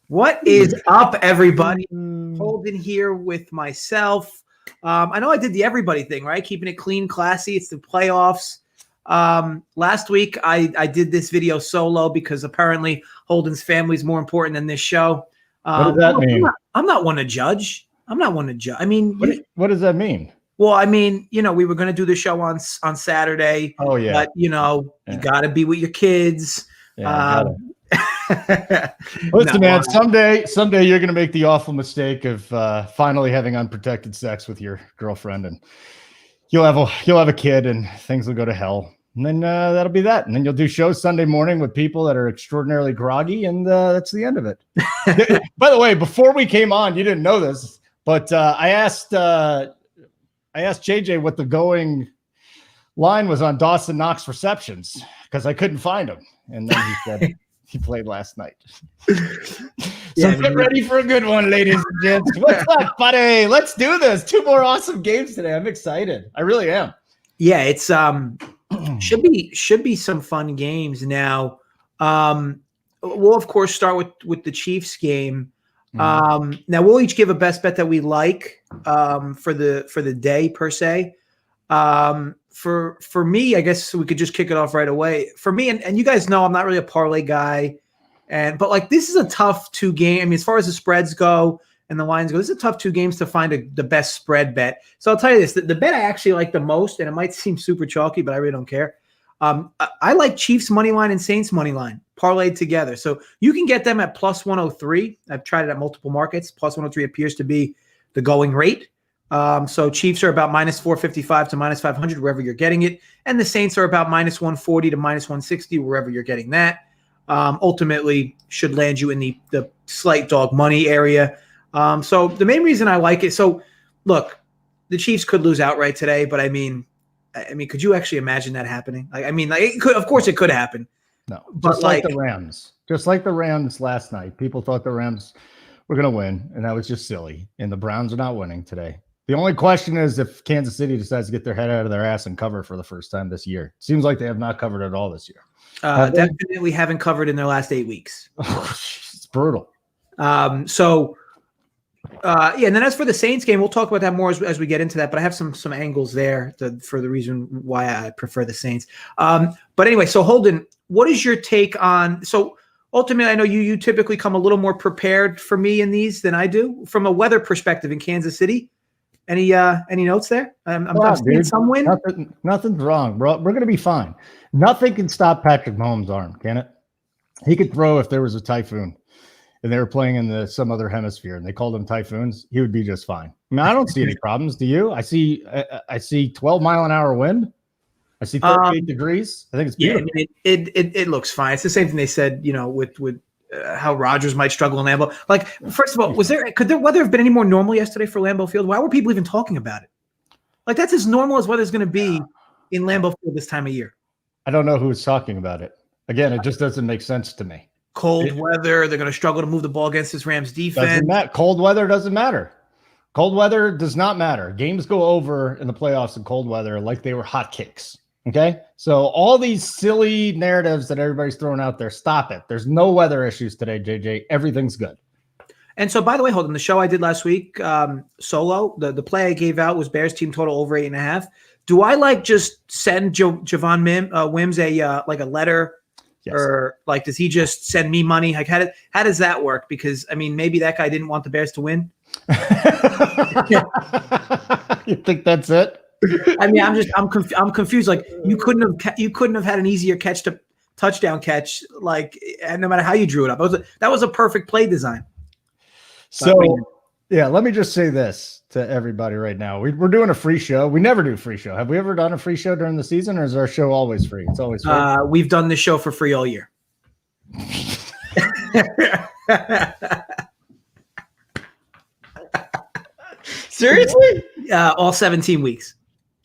What is up, everybody? Holden here with myself. I know I did the everybody thing, right? Keeping it clean, classy. It's the playoffs. Last week, I did this video solo because apparently Holden's family is more important than this show. What does that mean? I'm not one to judge. I mean, what does that mean? Well, I mean, we were going to do the show on Saturday. Oh, yeah. But, you got to be with your kids. Yeah, listen, man, someday you're going to make the awful mistake of finally having unprotected sex with your girlfriend, and you'll have a kid, and things will go to hell. And then that'll be that. And then you'll do shows Sunday morning with people that are extraordinarily groggy, and that's the end of it. By the way, before we came on, you didn't know this, but I asked JJ what the going line was on Dawson Knox receptions because I couldn't find him. And then he said he played last night. Get ready for a good one, ladies and gents. What's up, buddy? Let's do this. 2 more awesome games today. I'm excited. I really am. Yeah, it's should be some fun games now. We'll of course start with the Chiefs game. Now we'll each give a best bet that we like for the day per se. For me, I guess we could just kick it off right away. For me, and you guys know I'm not really a parlay guy, but like this is a tough 2 game. I mean, as far as the spreads go and the lines go, this is a tough 2 games to find the best spread bet. So I'll tell you this: the bet I actually like the most, and it might seem super chalky, but I really don't care. I like Chiefs money line and Saints money line parlayed together. So you can get them at plus 103. I've tried it at multiple markets. Plus 103 appears to be the going rate. So Chiefs are about minus 455 to minus 500 wherever you're getting it. And the Saints are about minus 140 to minus 160 wherever you're getting that. Ultimately should land you in the slight dog money area. So the main reason I like it. So look, the Chiefs could lose outright today, but I mean, could you actually imagine that happening? It could, of course it could happen. No, just like the Rams last night. People thought the Rams were going to win, and that was just silly. And the Browns are not winning today. The only question is if Kansas City decides to get their head out of their ass and cover for the first time this year. Seems like they have not covered at all this year. Definitely haven't covered in their last 8 weeks. It's brutal. And then as for the Saints game, we'll talk about that more as we get into that. But I have some angles there for the reason why I prefer the Saints. But anyway, so Holden, what is your take on? So ultimately, I know you typically come a little more prepared for me in these than I do from a weather perspective in Kansas City. Any notes there? I'm seeing some wind. Nothing's wrong, bro. We're going to be fine. Nothing can stop Patrick Mahomes' arm, can it? He could throw if there was a typhoon and they were playing in some other hemisphere and they called them typhoons. He would be just fine. I mean, I don't see any problems. Do you? I see 12-mile-an-hour wind. I see 38 degrees. I think it's beautiful. Yeah, it looks fine. It's the same thing they said, with how Rodgers might struggle in Lambeau. Like, first of all, could the weather have been any more normal yesterday for Lambeau Field? Why were people even talking about it? Like, that's as normal as weather's going to be in Lambeau Field this time of year. I don't know who's talking about it. Again, it just doesn't make sense to me. Cold weather. They're going to struggle to move the ball against this Rams defense. Cold weather doesn't matter. Cold weather does not matter. Games go over in the playoffs in cold weather like they were hotcakes. Okay, so all these silly narratives that everybody's throwing out there, stop it. There's no weather issues today, JJ. Everything's good. And so, by the way, Holden, the show I did last week, solo, the play I gave out was Bears team total over 8.5. Do I just send Javon Wims a letter, yes, or does he just send me money? Like, how does that work? Because maybe that guy didn't want the Bears to win. You think that's it? I'm confused. Like, you couldn't have had an easier touchdown catch. Like, and no matter how you drew it up, that was a perfect play design. So, let me just say this to everybody right now. We're doing a free show. We never do free show. Have we ever done a free show during the season, or is our show always free? It's always free. We've done this show for free all year. Seriously? All 17 weeks.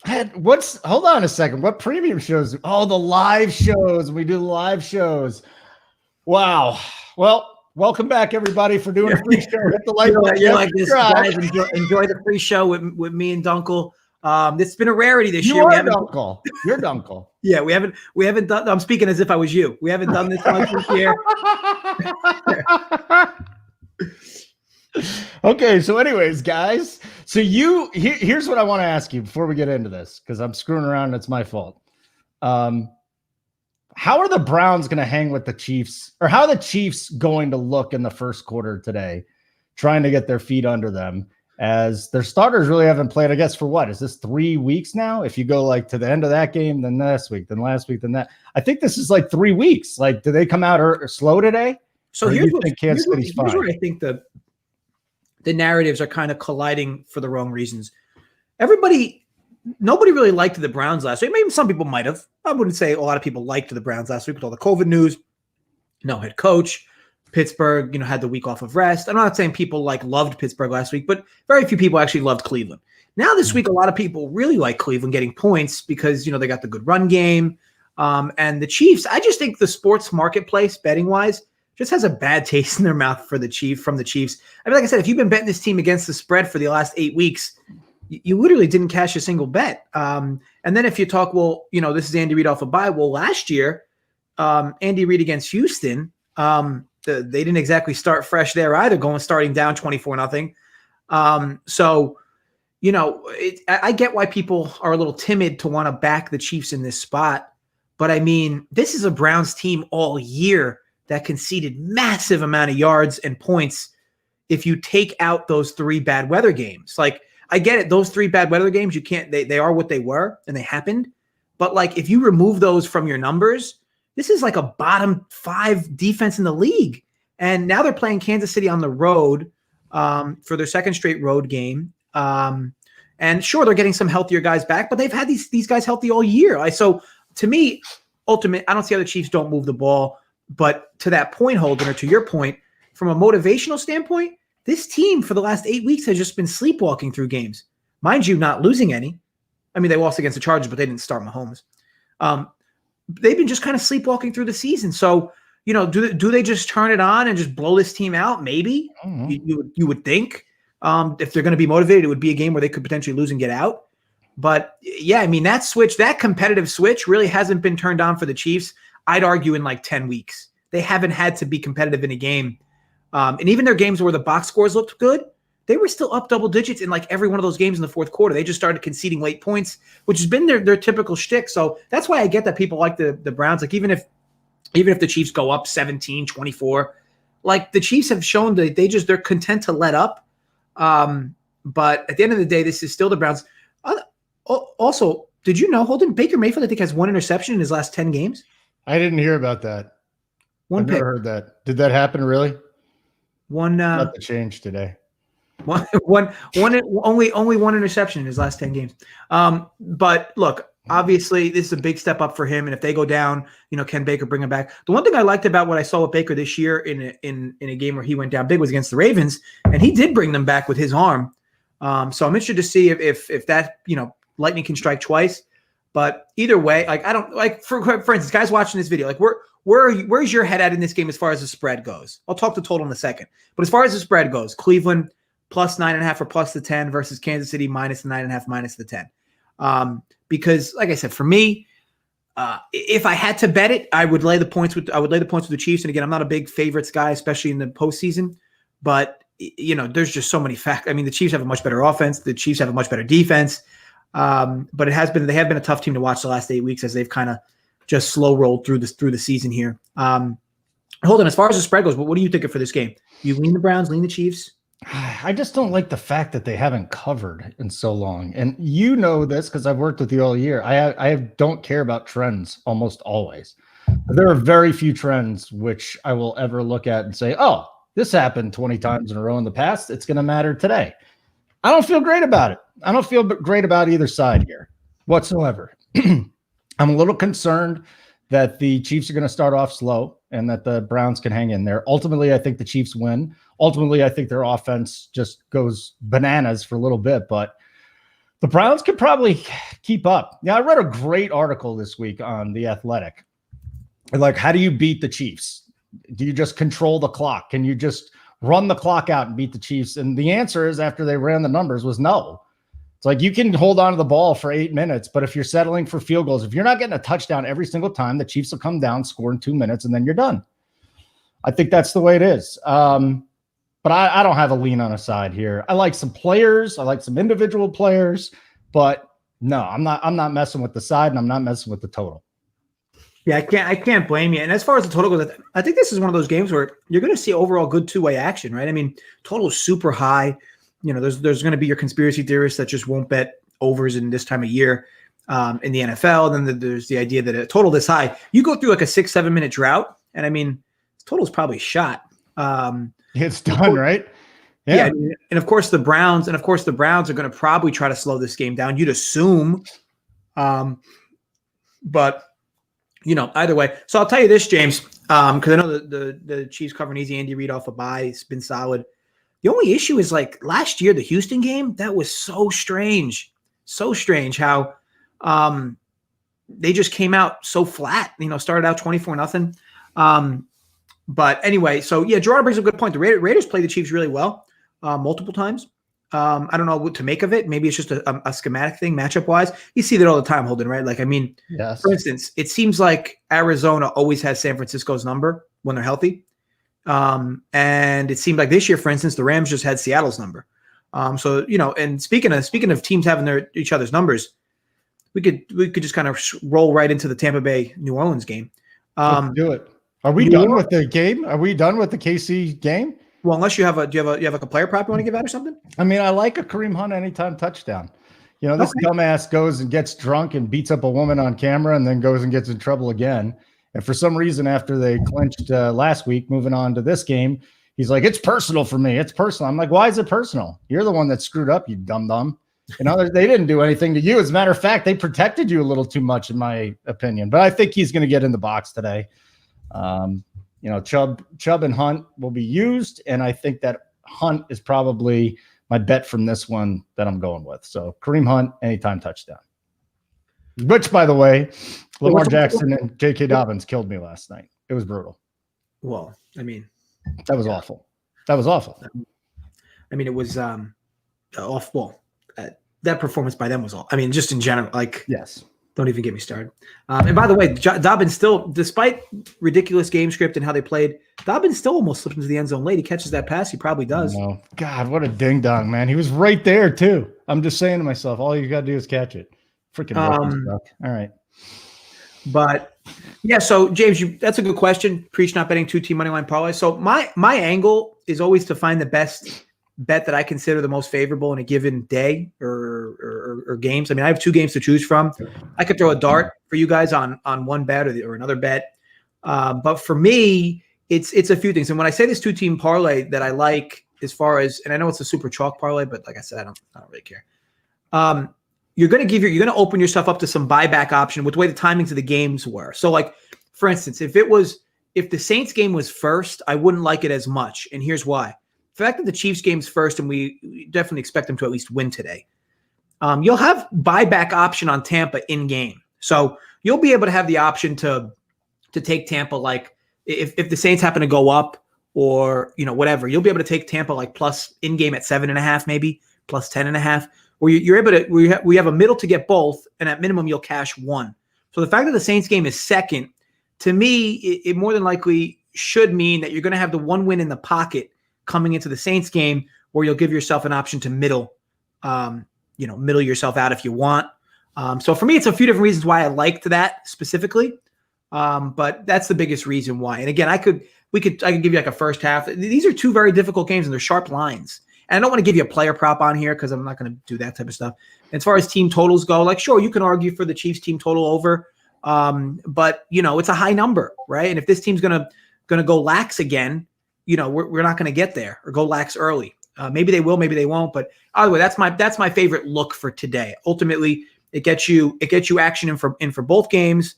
Hold on a second. What premium shows? Oh, the live shows. We do live shows. Wow. Well, welcome back, everybody, for doing a free show. Hit the like button. You're like this, guys. Enjoy the free show with me and Dunkel. It's been a rarity this year. Dunkel. You're Dunkel. Yeah, we haven't done. I'm speaking as if I was you. We haven't done this much this year. Okay, so anyways, guys, so here's what I want to ask you before we get into this, because I'm screwing around and it's my fault. How are the Browns going to hang with the Chiefs, or how are the Chiefs going to look in the first quarter today, trying to get their feet under them, as their starters really haven't played, I guess, for what? Is this 3 weeks now? If you go like to the end of that game, then last week, then last week, then that. I think this is like 3 weeks. Like, do they come out or slow today? So here's what here's where I think the narratives are kind of colliding for the wrong reasons. Nobody really liked the Browns last week. Maybe some people might have. I wouldn't say a lot of people liked the Browns last week with all the COVID news. No head coach. Pittsburgh, had the week off of rest. I'm not saying people loved Pittsburgh last week, but very few people actually loved Cleveland. Now this week, a lot of people really like Cleveland getting points because, they got the good run game. And the Chiefs, I just think the sports marketplace, betting-wise, just has a bad taste in their mouth from the Chiefs. I mean, like I said, if you've been betting this team against the spread for the last 8 weeks, you literally didn't cash a single bet. And then if you talk, this is Andy Reid off a bye. Well, last year, Andy Reid against Houston, they didn't exactly start fresh there either, starting down 24-0. I get why people are a little timid to want to back the Chiefs in this spot. But I mean, this is a Browns team all year that conceded massive amount of yards and points if you take out those 3 bad weather games. Like, I get it. Those 3 bad weather games, you can't, they are what they were and they happened. But if you remove those from your numbers, this is like a bottom 5 defense in the league. And now they're playing Kansas City on the road for their second straight road game. And sure, they're getting some healthier guys back, but they've had these guys healthy all year. So to me, I don't see how the Chiefs don't move the ball. But to that point, Holden, or to your point, from a motivational standpoint, this team for the last 8 weeks has just been sleepwalking through games. Mind you, not losing any. I mean, they lost against the Chargers, but they didn't start Mahomes. They've been just kind of sleepwalking through the season. So, do they just turn it on and just blow this team out? Maybe. You would think. If they're going to be motivated, it would be a game where they could potentially lose and get out. But yeah, I mean, that competitive switch really hasn't been turned on for the Chiefs, I'd argue, in like 10 weeks. They haven't had to be competitive in a game. And even their games where the box scores looked good, they were still up double digits in like every one of those games in the fourth quarter. They just started conceding late points, which has been their typical shtick. So that's why I get that people like the Browns. Like, even if the Chiefs go up 17-24, like, the Chiefs have shown that they're content to let up. But at the end of the day, this is still the Browns. Also, did you know, Holden, Baker Mayfield, I think, has 1 interception in his last 10 games? I didn't hear about that. I've never heard that. Did that happen, really? Not the change today. Only 1 interception in his last 10 games. But look, obviously this is a big step up for him. And if they go down, can Baker bring him back? The one thing I liked about what I saw with Baker this year in a game where he went down big was against the Ravens, and he did bring them back with his arm. So I'm interested to see if that, lightning can strike twice. But either way, I don't like, for instance, guys watching this video, like, where's your head at in this game as far as the spread goes? I'll talk the total in a second. But as far as the spread goes, Cleveland plus 9.5 or plus the 10 versus Kansas City minus the 9.5 minus the 10. Because, like I said, for me, if I had to bet it, I would lay the points with the Chiefs. And again, I'm not a big favorites guy, especially in the postseason. But there's just so many facts. I mean, the Chiefs have a much better offense. The Chiefs have a much better defense. But they have been a tough team to watch the last 8 weeks as they've kind of just slow rolled through the season here. Hold on, as far as the spread goes, what do you think for this game? You lean the Browns, lean the Chiefs? I just don't like the fact that they haven't covered in so long. And you know this because I've worked with you all year. I don't care about trends almost always. There are very few trends which I will ever look at and say, oh, this happened 20 times in a row in the past. It's going to matter today. I don't feel great about it. I don't feel great about either side here whatsoever. I'm a little concerned that the Chiefs are going to start off slow and that the Browns can hang in there. Ultimately, I think the Chiefs win. Ultimately, I think their offense just goes bananas for a little bit, but the Browns could probably keep up. Yeah, I read a great article this week on The Athletic. Like, how do you beat the Chiefs? Do you just control the clock? Can you just run the clock out and beat the Chiefs? And the answer is, after they ran the numbers, was no. It's like, you can hold on to the ball for 8 minutes, but if you're settling for field goals, if you're not getting a touchdown every single time, the Chiefs will come down, score in 2 minutes, and then you're done. I think that's the way it is. But I don't have a lean on a side here. I like some players. I like some individual players, but no, I'm not messing with the side, and I'm not messing with the total. Yeah, I can't blame you. And as far as the total goes, I think this is one of those games where you're going to see overall good two-way action, right? I mean, total is super high. There's going to be your conspiracy theorists that just won't bet overs in this time of year in the NFL. And then there's the idea that a total this high, you go through like a 6-7 minute drought, and I mean, total is probably shot. It's done, right? Yeah. And of course the Browns are going to probably try to slow this game down. You'd assume, but either way. So I'll tell you this, James, because I know the Chiefs covering easy. Andy Reid off a bye. It's been solid. The only issue is like last year, the Houston game, that was so strange how they just came out so flat, started out 24-0. But anyway, so yeah, Gerard brings up a good point. The Raiders play the Chiefs really well multiple times. I don't know what to make of it. Maybe it's just a schematic thing, matchup wise. You see that all the time, Holden, right? Like, I mean, yes. For instance, it seems like Arizona always has San Francisco's number when they're healthy. And it seemed like this year, for instance, the Rams just had Seattle's number. So, and speaking of teams having each other's numbers, we could just kind of roll right into the Tampa Bay New Orleans game. Let's do it. Are we done with the game? Are we done with the KC game? Well, unless do you have a player prop you want to give out or something? I mean, I like a Kareem Hunt anytime touchdown. This dumbass goes and gets drunk and beats up a woman on camera and then goes and gets in trouble again. And for some reason, after they clinched last week, moving on to this game, he's like, it's personal for me. It's personal. I'm like, why is it personal? You're the one that screwed up, you dumb. They didn't do anything to you. As a matter of fact, they protected you a little too much, in my opinion. But I think he's going to get in the box today. Chubb and Hunt will be used, and I think that Hunt is probably my bet from this one that I'm going with. So Kareem Hunt, anytime touchdown. Which, by the way, Lamar Jackson and J.K. Dobbins killed me last night. It was brutal. Well, I mean, that was awful. That was awful. I mean, it was awful. That performance by them was all. I mean, just in general, like, yes. Don't even get me started. And by the way, Dobbins still, despite ridiculous game script and how they played, Dobbins still almost slipped into the end zone late. He catches that pass. He probably does. Oh, God, what a ding-dong, man. He was right there, too. I'm just saying to myself, all you got to do is catch it. Freaking all right. But, yeah, so, James, that's a good question. Preach not betting two-team money line parlay. So my angle is always to find the best bet that I consider the most favorable in a given day or games. I mean, I have two games to choose from. I could throw a dart for you guys on one bet or another bet. But for me, it's a few things. And when I say this two-team parlay that I like, as far as, and I know it's a super chalk parlay, but like I said, I don't really care. You're going to open yourself up to some buyback option with the way the timings of the games were. So like, for instance, if the Saints game was first, I wouldn't like it as much. And here's why. The fact that the Chiefs game's first, and we definitely expect them to at least win today, you'll have buyback option on Tampa in game. So you'll be able to have the option to take Tampa, like if the Saints happen to go up or, whatever, you'll be able to take Tampa like plus in game at 7.5, maybe plus 10.5, where you're able to, we have a middle to get both. And at minimum, you'll cash one. So the fact that the Saints game is second, to me, it more than likely should mean that you're going to have the one win in the pocket coming into the Saints game, where you'll give yourself an option to middle yourself out if you want. So for me, it's a few different reasons why I liked that specifically. But that's the biggest reason why. And again, I could give you like a first half. These are two very difficult games and they're sharp lines. And I don't want to give you a player prop on here because I'm not going to do that type of stuff. As far as team totals go, like, sure, you can argue for the Chiefs team total over. But it's a high number, right? And if this team's going to go lax again, we're not going to get there or go lax early. Maybe they will, maybe they won't. But either way, that's my favorite look for today. Ultimately, it gets you action in for both games,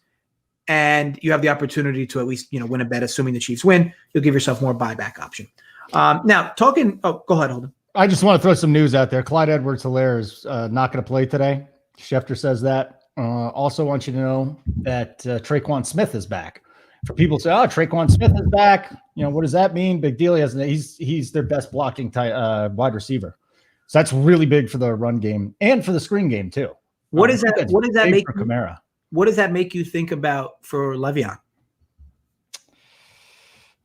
and you have the opportunity to at least win a bet. Assuming the Chiefs win, you'll give yourself more buyback option. Now talking. Oh, go ahead, Holden. I just want to throw some news out there. Clyde Edwards-Helaire is not going to play today. Schefter says that. Also want you to know that Traquan Smith is back. For people to say, oh, Traquan Smith is back. What does that mean? Big deal. He's their best blocking wide receiver. So that's really big for the run game and for the screen game too. What does that make for Kamara? What does that make you think about for Le'Veon?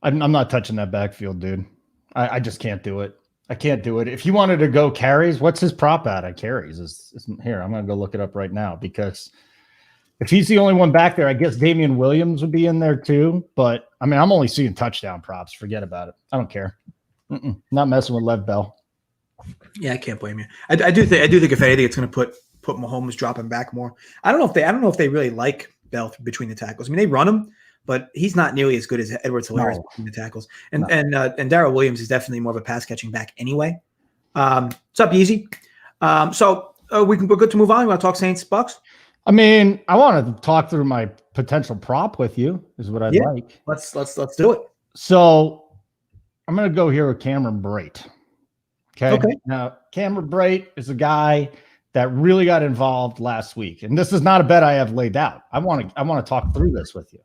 I'm not touching that backfield, dude. I just can't do it. I can't do it. If he wanted to go carries, what's his prop at carries? Here, I'm going to go look it up right now, because if he's the only one back there, I guess Damian Williams would be in there too. But I mean, I'm only seeing touchdown props. Forget about it. I don't care. Not messing with Lev Bell. Yeah, I can't blame you. I do think if anything, it's going to put Mahomes dropping back more. I don't know if they really like Bell between the tackles. I mean, they run him, but he's not nearly as good as Edwards-Helaire between the tackles. And Darrell Williams is definitely more of a pass catching back anyway. What's up, Yeezy? We're good to move on. You want to talk Saints Bucks? I mean, I want to talk through my potential prop with you. Is what I'd like. Let's do it. So I'm going to go here with Cameron Brate. Okay. Now, Cameron Brate is a guy that really got involved last week, and this is not a bet I have laid out. I want to talk through this with you.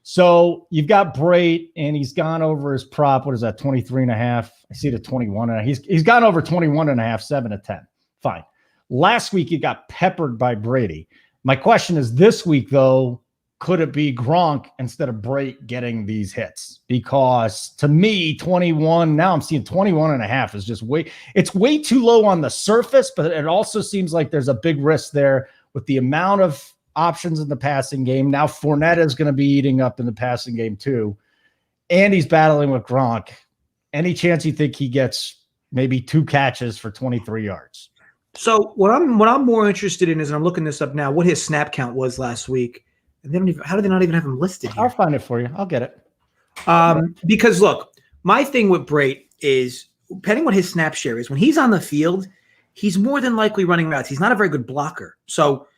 So you've got Brate, and he's gone over his prop. What is that? 23.5. I see the 21. And he's gone over 21.5, 7 to 10. Fine. Last week he got peppered by Brady. My question is this week, though, could it be Gronk instead of Brate getting these hits? Because to me, 21, now I'm seeing 21.5 is just it's way too low on the surface, but it also seems like there's a big risk there with the amount of options in the passing game. Now Fournette is going to be eating up in the passing game too. And he's battling with Gronk. Any chance you think he gets maybe 2 catches for 23 yards? So what I'm more interested in is, and I'm looking this up now, what his snap count was last week. And how do they not even have him listed here? I'll find it for you. I'll get it. Because look, my thing with Brate is, depending what his snap share is, when he's on the field, he's more than likely running routes. He's not a very good blocker. So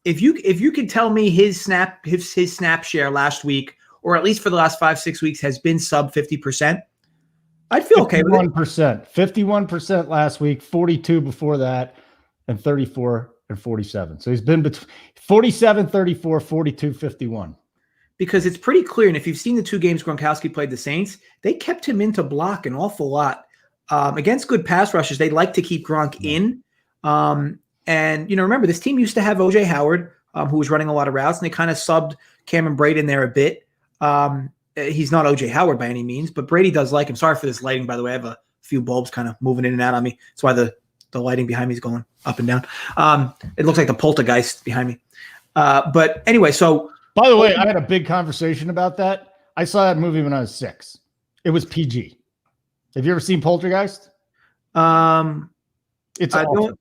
if you could tell me his snap share last week, or at least for the last 5-6 weeks, has been sub 50%, I'd feel okay with it. 51% last week, 42 before that, and 34 and 47. So he's been between 47, 34, 42, 51. Because it's pretty clear, and if you've seen the 2 games Gronkowski played the Saints, they kept him into block an awful lot. Against good pass rushers, they like to keep Gronk in. And, remember, this team used to have O.J. Howard, who was running a lot of routes, and they kind of subbed Cameron Brate in there a bit. He's not O.J. Howard by any means, but Brady does like him. Sorry for this lighting, by the way. I have a few bulbs kind of moving in and out on me. That's why the lighting behind me is going up and down. It looks like the poltergeist behind me. But anyway, so. By the way, I had a big conversation about that. I saw that movie when I was 6. It was PG. Have you ever seen Poltergeist? It's awesome.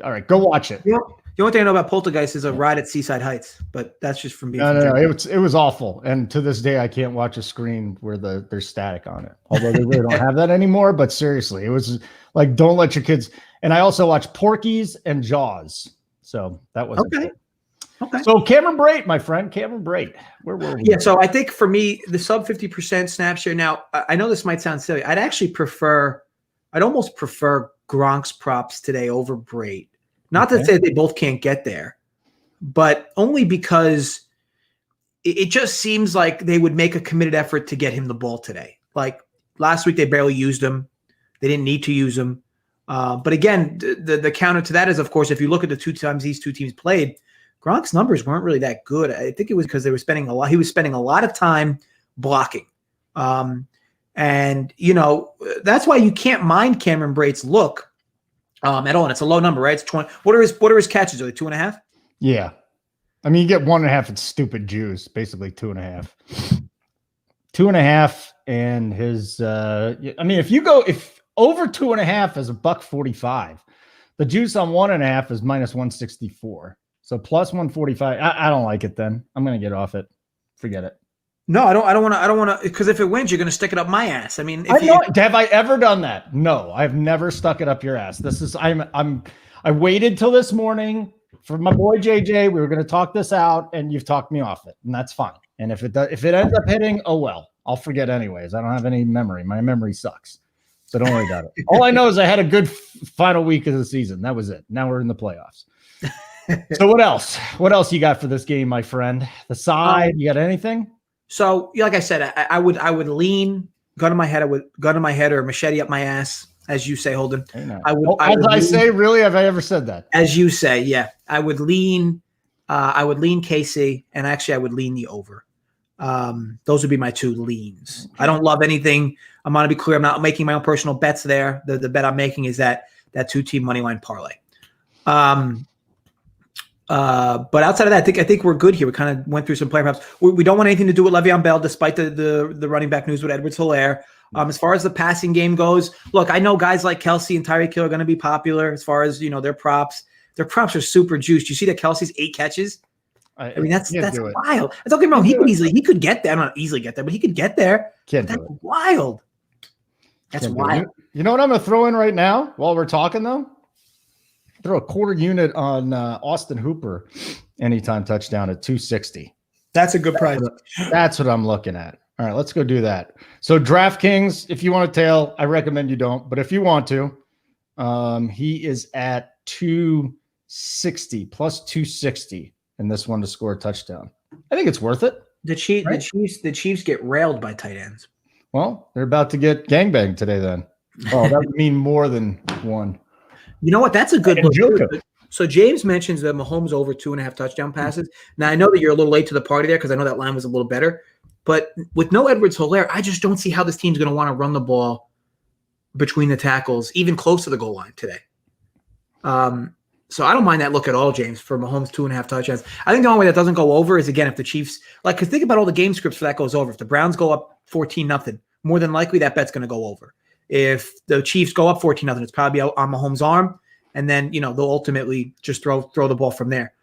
All right, go watch it. The only thing I know about Poltergeist is a ride at Seaside Heights, but that's just from being. No. It was awful, and to this day, I can't watch a screen where there's static on it. Although they really don't have that anymore. But seriously, it was like, don't let your kids. And I also watched Porky's and Jaws, so that was okay. Okay. So Cameron Brate, my friend, Cameron Brate. Where were we? Yeah. So I think for me, the sub 50% snap share. Now I know this might sound silly. I'd almost prefer Gronk's props today over Brate. Not to say they both can't get there, but only because it just seems like they would make a committed effort to get him the ball today. Like last week, they barely used him. They didn't need to use him. But again, the counter to that is, of course, if you look at the 2 times these 2 teams played, Gronk's numbers weren't really that good. I think it was because he was spending a lot of time blocking. And that's why you can't mind Cameron Brate's look. At all, and it's a low number, right? It's 20. What are his catches? Are they 2.5? Yeah, I mean, you get 1.5. It's stupid Jews, basically 2.5. 2.5, and his. I mean, if over 2.5 is $1.45, the juice on 1.5 is -164. So plus 145. I don't like it. Then I'm gonna get off it. Forget it. No, I don't want to, because if it wins, you're going to stick it up my ass. I mean, have I ever done that? No, I've never stuck it up your ass. I waited till this morning for my boy JJ. We were going to talk this out, and you've talked me off it, and that's fine. And if it ends up hitting, oh well, I'll forget anyways. I don't have any memory. My memory sucks, so don't worry about it. All I know is I had a good final week of the season. That was it. Now we're in the playoffs. So what else? What else you got for this game, my friend? The side, you got anything? So, like I said, I would lean gun to my head. I would gun to my head or machete up my ass, as you say, Holden. Really? Have I ever said that? As you say, yeah. I would lean KC, and actually, I would lean the over. Those would be my two leans. I don't love anything. I'm going to be clear. I'm not making my own personal bets there. The bet I'm making is that 2-team money line parlay. But outside of that, I think we're good here. We kind of went through some player props. We don't want anything to do with Le'Veon Bell, despite the running back news with Edwards-Helaire. As far as the passing game goes, look, I know guys like Kelsey and Tyreek Hill are going to be popular as far as, their props. Their props are super juiced. You see that Kelsey's 8 catches? I mean, that's wild. Don't get me wrong. He could get there. Not easily get there, but he could get there. That's wild. That's wild. You know what I'm going to throw in right now while we're talking, though? Throw a quarter unit on Austin Hooper anytime touchdown at 260. That's a good price. That's what I'm looking at. All right, let's go do that. So DraftKings, if you want to tail, I recommend you don't. But if you want to, he is at 260 plus 260 in this one to score a touchdown. I think it's worth it. The Chiefs get railed by tight ends. Well, they're about to get gangbanged today then. Oh, that would mean more than one. You know what? That's a good look. So James mentions that Mahomes over 2.5 touchdown passes. Now, I know that you're a little late to the party there because I know that line was a little better. But with no Edwards-Helaire, I just don't see how this team's going to want to run the ball between the tackles, even close to the goal line today. So I don't mind that look at all, James, for Mahomes 2.5 touchdowns. I think the only way that doesn't go over is, again, if the Chiefs – because think about all the game scripts for that goes over. If the Browns go up 14-0, more than likely that bet's going to go over. If the Chiefs go up 14-0, it's probably on Mahomes' arm, and then they'll ultimately just throw the ball from there.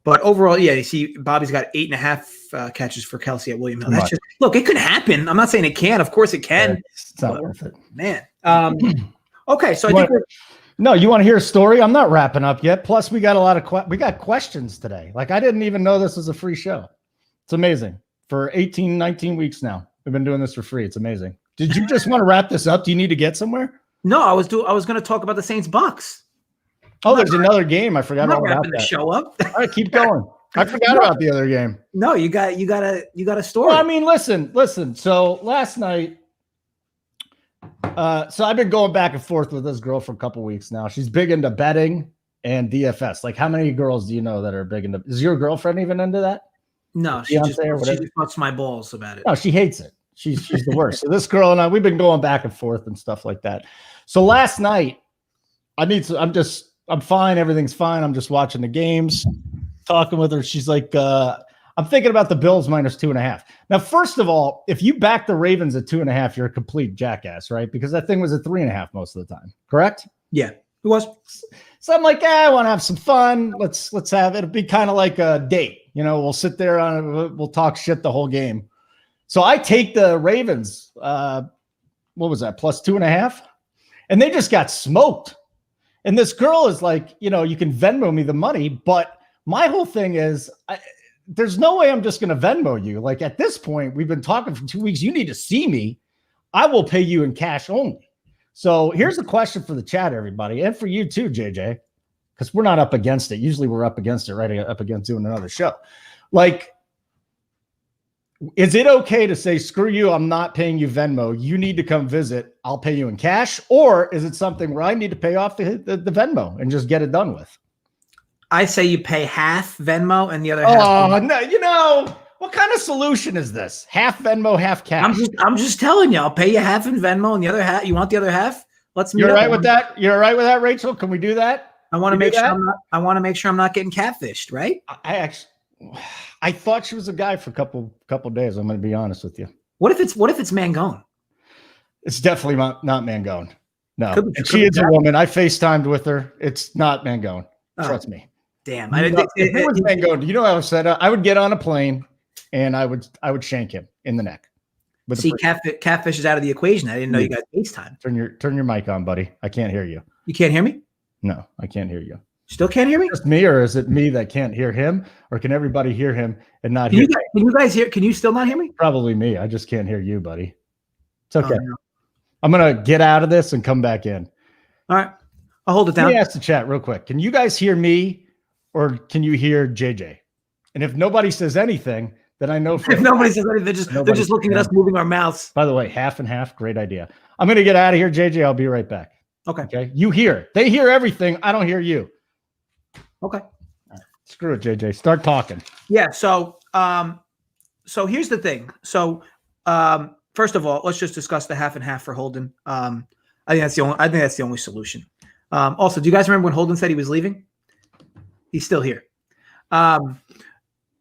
But overall, yeah, you see Bobby's got 8.5 catches for Kelsey at William Hill. That's just – look, it could happen. I'm not saying it can't. Of course it can. It's not worth it. Man. Okay, so I think we're – no, you want to hear a story? I'm not wrapping up yet. Plus, we got a lot of we got questions today. Like, I didn't even know this was a free show. It's amazing. For 18, 19 weeks now, we've been doing this for free. It's amazing. Did you just want to wrap this up? Do you need to get somewhere? No, I was going to talk about the Saints Bucks. Oh, there's another game. I forgot all about that. Show up. All right, keep going. I forgot about the other game. No, you got a story. Well, I mean, listen. So last night, so I've been going back and forth with this girl for a couple weeks now. She's big into betting and DFS. Like, how many girls do you know that are big into? Is your girlfriend even into that? No, she just puts my balls about it. No, she hates it. She's the worst. So this girl and I, we've been going back and forth and stuff like that. So last night, I'm fine. Everything's fine. I'm just watching the games, talking with her. She's like, I'm thinking about the Bills minus 2.5. Now, first of all, if you back the Ravens at 2.5, you're a complete jackass, right? Because that thing was at 3.5 most of the time. Correct? Yeah, it was. So I'm like, I want to have some fun. Let's have it. It'll be kind of like a date. We'll sit there we'll talk shit the whole game. So I take the Ravens. What was that? Plus 2.5, and they just got smoked. And this girl is like, you can Venmo me the money, but my whole thing is, there's no way I'm just going to Venmo you. Like, at this point, we've been talking for 2 weeks. You need to see me. I will pay you in cash only. So here's a question for the chat, everybody, and for you too, JJ, because we're not up against it. Usually we're up against it, right? Up against doing another show. Like, is it okay to say, screw you, I'm not paying you Venmo. You need to come visit. I'll pay you in cash. Or is it something where I need to pay off the Venmo and just get it done with? I say you pay half Venmo and the other half. Oh, no, what kind of solution is this? Half Venmo, half cash. I'm just telling you, I'll pay you half in Venmo and the other half. You want the other half? Let's meet. You're right with that? You're right with that, Rachel? Can we do that? I want to make sure I'm not getting catfished, right? I thought she was a guy for a couple days. I'm going to be honest with you. What if it's Mangone? It's definitely not Mangone. No, she is a woman. I FaceTimed with her. It's not Mangone. Trust me. Damn. If it was Mangone, you know how I said I would get on a plane and I would shank him in the neck. See, catfish is out of the equation. I didn't know you guys FaceTime. Turn your mic on, buddy. I can't hear you. You can't hear me? No, I can't hear you. Still can't hear me? Just me, or is it me that can't hear him, or can everybody hear him and not hear? Can you guys hear? Can you still not hear me? Probably me. I just can't hear you, buddy. It's okay. Oh, no. I'm gonna get out of this and come back in. All right, I'll hold it down. Let me ask the chat real quick. Can you guys hear me, or can you hear JJ? And if nobody says anything, then I know. If nobody says anything, they're just looking at us moving our mouths. By the way, half and half, great idea. I'm gonna get out of here, JJ. I'll be right back. Okay. You hear? They hear everything. I don't hear you. Okay. Right. Screw it, JJ. Start talking. Yeah. So So here's the thing. So first of all, let's just discuss the half and half for Holden. I think that's the only solution. Also, do you guys remember when Holden said he was leaving? He's still here.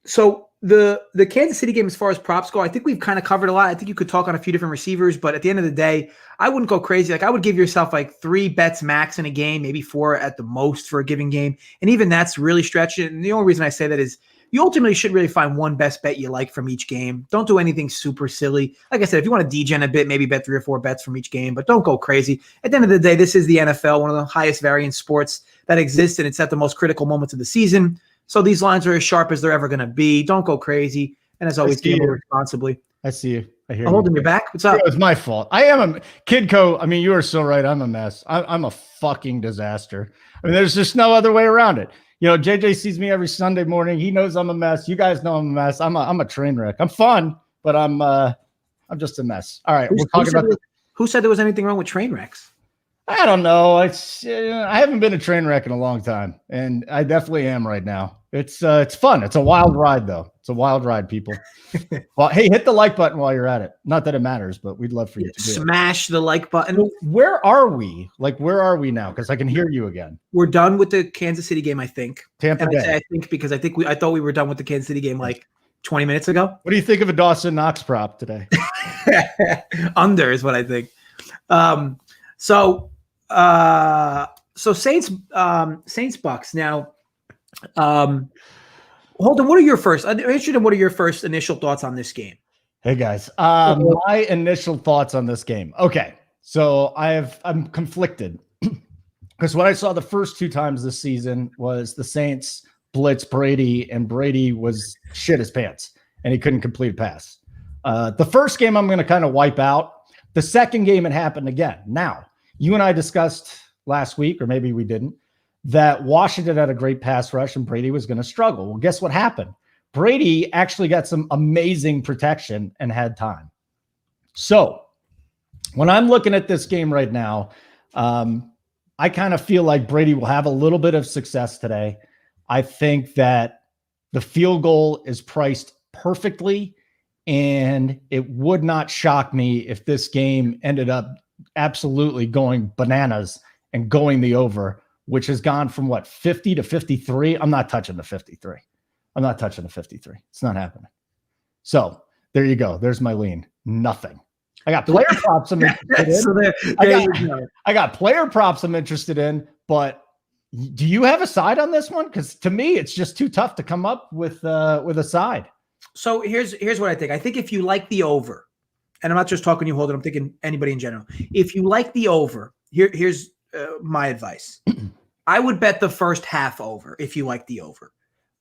So the Kansas City game, as far as props go, I think we've kind of covered a lot. I think you could talk on a few different receivers, but at the end of the day, I wouldn't go crazy. Like, I would give yourself like 3 bets max in a game, maybe 4 at the most for a given game. And even that's really stretching. And the only reason I say that is you ultimately should really find one best bet you like from each game. Don't do anything super silly. Like I said, if you want to degen a bit, maybe bet 3 or 4 bets from each game, but don't go crazy. At the end of the day, this is the NFL, one of the highest variance sports that exists, and it's at the most critical moments of the season. So these lines are as sharp as they're ever going to be. Don't go crazy. And as always, gamble responsibly. I see you. I hear you. Holden, you're back. What's up? It's my fault. I am a Kidco. I mean, you are so right. I'm a mess. I'm a fucking disaster. I mean, there's just no other way around it. You know, JJ sees me every Sunday morning. He knows I'm a mess. You guys know I'm a mess. I'm a train wreck. I'm fun, but I'm just a mess. All right, Who said there was anything wrong with train wrecks? I don't know. I haven't been a train wreck in a long time, and I definitely am right now. It's fun. It's a wild ride, though. It's a wild ride, people. Well, hey, hit the like button while you're at it. Not that it matters, but we'd love for you to do smash the like button. So where are we? Like, where are we now? Because I can hear you again. We're done with the Kansas City game, I think. Tampa Bay. I say I think because I thought we were done with the Kansas City game like 20 minutes ago. What do you think of a Dawson Knox prop today? Under is what I think. So Saints Bucks now. Holden, what are your first? I'm interested in what are your first initial thoughts on this game? Hey guys, my initial thoughts on this game. Okay, so I'm conflicted because what I saw the first 2 times this season was the Saints blitz Brady, and Brady was shit his pants, and he couldn't complete a pass. The first game I'm going to kind of wipe out. The second game it happened again. Now, you and I discussed last week, or maybe we didn't, that Washington had a great pass rush and Brady was going to struggle. Well, guess what happened? Brady actually got some amazing protection and had time. So when I'm looking at this game right now, I kind of feel like Brady will have a little bit of success today. I think that the field goal is priced perfectly, and it would not shock me if this game ended up absolutely going bananas and going the over, which has gone from 50 to 53. I'm not touching the 53. It's not happening. So there you go. There's my lean. Nothing. I got player props I'm interested in. So I got player props I'm interested in, but do you have a side on this one? Because to me, it's just too tough to come up with a side. So here's what I think. I think if you like the over, and I'm not just talking you, Holden, I'm thinking anybody in general. If you like the over, here's my advice. I would bet the first half over if you like the over.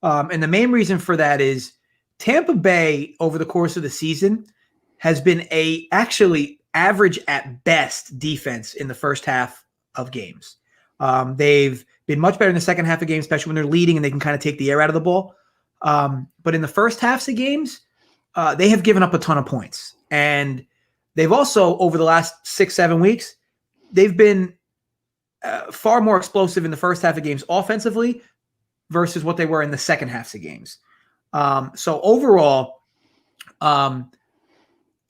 And the main reason for that is Tampa Bay over the course of the season has been actually average at best defense in the first half of games. They've been much better in the second half of games, especially when they're leading and they can kind of take the air out of the ball. But in the first halves of games, they have given up a ton of points. And they've also, over the last 6-7 weeks, they've been far more explosive in the first half of games offensively versus what they were in the second halves of games. So overall,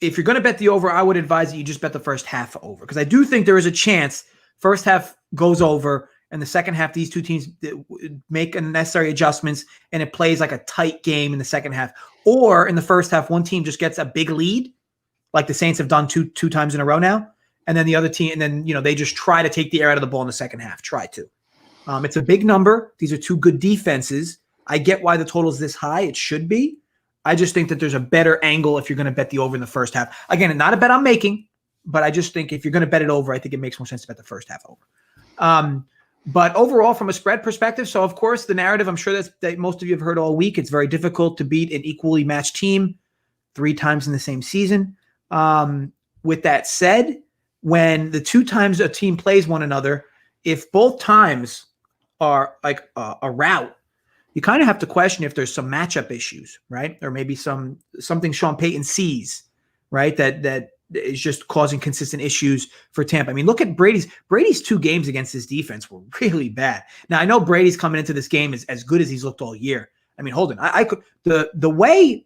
if you're going to bet the over, I would advise that you just bet the first half over, because I do think there is a chance first half goes over and the second half, these two teams make the necessary adjustments and it plays like a tight game in the second half. Or in the first half, one team just gets a big lead, like the Saints have done two times in a row now. And then the other team, and then, they just try to take the air out of the ball in the second half. Try to. It's a big number. These are two good defenses. I get why the total is this high. It should be. I just think that there's a better angle if you're going to bet the over in the first half. Again, not a bet I'm making, but I just think if you're going to bet it over, I think it makes more sense to bet the first half over. But overall, from a spread perspective, so of course the narrative, I'm sure that most of you have heard all week, it's very difficult to beat an equally matched team 3 times in the same season. With that said, when the 2 times a team plays one another, if both times are like a rout, you kind of have to question if there's some matchup issues, right? Or maybe something Sean Payton sees, right? That is just causing consistent issues for Tampa. I mean, look at Brady's 2 games against this defense were really bad. Now I know Brady's coming into this game as good as he's looked all year. I mean, Holden, I could the way